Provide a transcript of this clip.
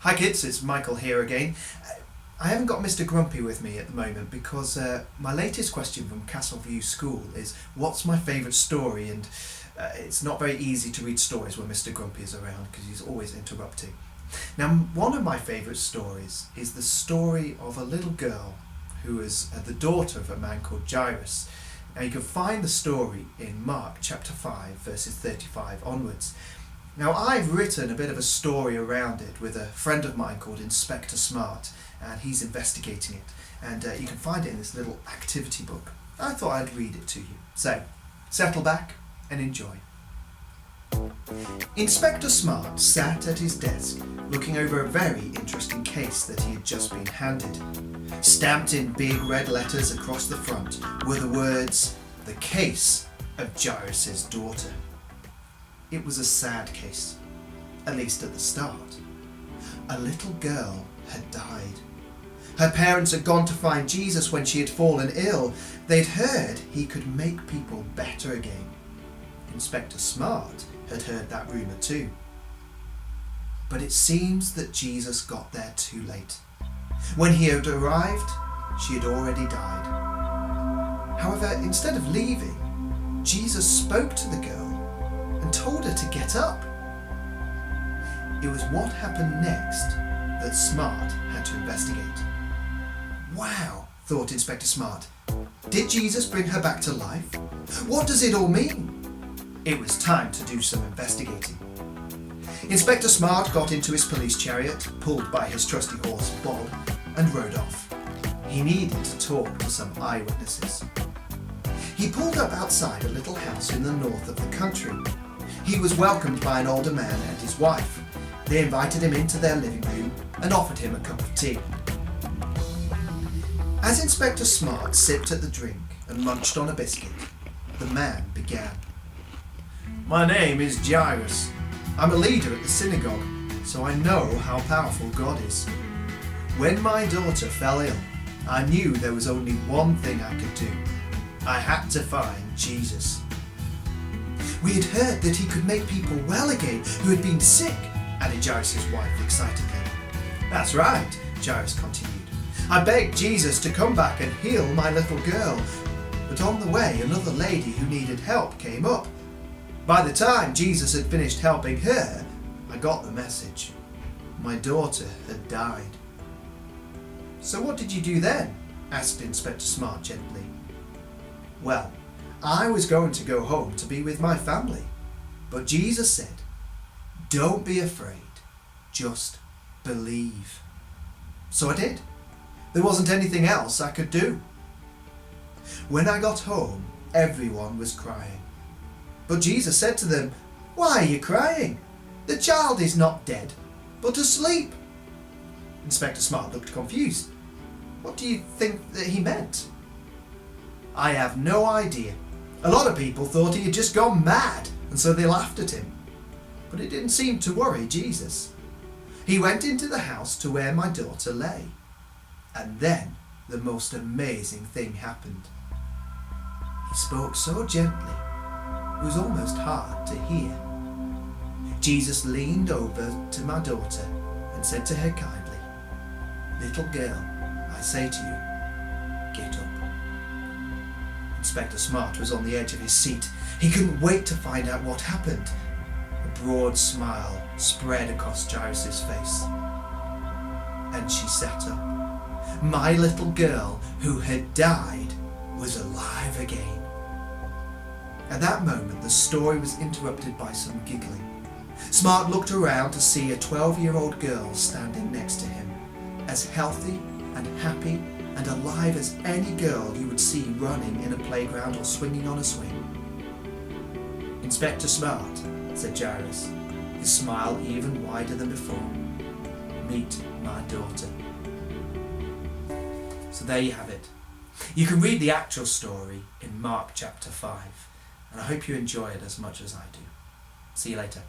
Hi kids, it's Michael here again. I haven't got Mr. Grumpy with me at the moment because my latest question from Castleview School is what's my favourite story, and it's not very easy to read stories when Mr. Grumpy is around because he's always interrupting. Now, one of my favourite stories is the story of a little girl who is the daughter of a man called Jairus. Now you can find the story in Mark chapter 5 verses 35 onwards. Now I've written a bit of a story around it with a friend of mine called Inspector Smart, and he's investigating it, and you can find it in this little activity book. I thought I'd read it to you. So settle back and enjoy. Inspector Smart sat at his desk looking over a very interesting case that he had just been handed. Stamped in big red letters across the front were the words, "The Case of Jairus' Daughter." It was a sad case, at least at the start. A little girl had died. Her parents had gone to find Jesus when she had fallen ill. They'd heard he could make people better again. Inspector Smart had heard that rumour too. But it seems that Jesus got there too late. When he had arrived, she had already died. However, instead of leaving, Jesus spoke to the girl and told her to get up. It was what happened next that Smart had to investigate. Wow, thought Inspector Smart. Did Jesus bring her back to life? What does it all mean? It was time to do some investigating. Inspector Smart got into his police chariot, pulled by his trusty horse Bob, and rode off. He needed to talk to some eyewitnesses. He pulled up outside a little house in the north of the country. He was welcomed by an older man and his wife. They invited him into their living room and offered him a cup of tea. As Inspector Smart sipped at the drink and munched on a biscuit, the man began. "My name is Jairus. I'm a leader at the synagogue, so I know how powerful God is. When my daughter fell ill, I knew there was only one thing I could do. I had to find Jesus. We had heard that he could make people well again who had been sick," added Jairus' wife excitedly. "That's right," Jairus continued. "I begged Jesus to come back and heal my little girl, but on the way another lady who needed help came up. By the time Jesus had finished helping her, I got the message. My daughter had died." "So what did you do then?" asked Inspector Smart gently. "Well, I was going to go home to be with my family, but Jesus said, 'Don't be afraid, just believe.' So I did. There wasn't anything else I could do. When I got home, everyone was crying. But Jesus said to them, 'Why are you crying? The child is not dead, but asleep.'" Inspector Smart looked confused. "What do you think that he meant?" "I have no idea. A lot of people thought he had just gone mad, and so they laughed at him. But it didn't seem to worry Jesus. He went into the house to where my daughter lay. And then the most amazing thing happened. He spoke so gently, it was almost hard to hear. Jesus leaned over to my daughter and said to her kindly, 'Little girl, I say to you, get up.'" Inspector Smart was on the edge of his seat. He couldn't wait to find out what happened. A broad smile spread across Jairus' face. And she sat up. My little girl who had died was alive again. At that moment, the story was interrupted by some giggling. Smart looked around to see a 12-year-old girl standing next to him, as healthy and happy and alive as any girl you would see running in a playground or swinging on a swing. "Inspector Smart," said Jairus, his smile even wider than before, "meet my daughter." So there you have it. You can read the actual story in Mark chapter 5, and I hope you enjoy it as much as I do. See you later.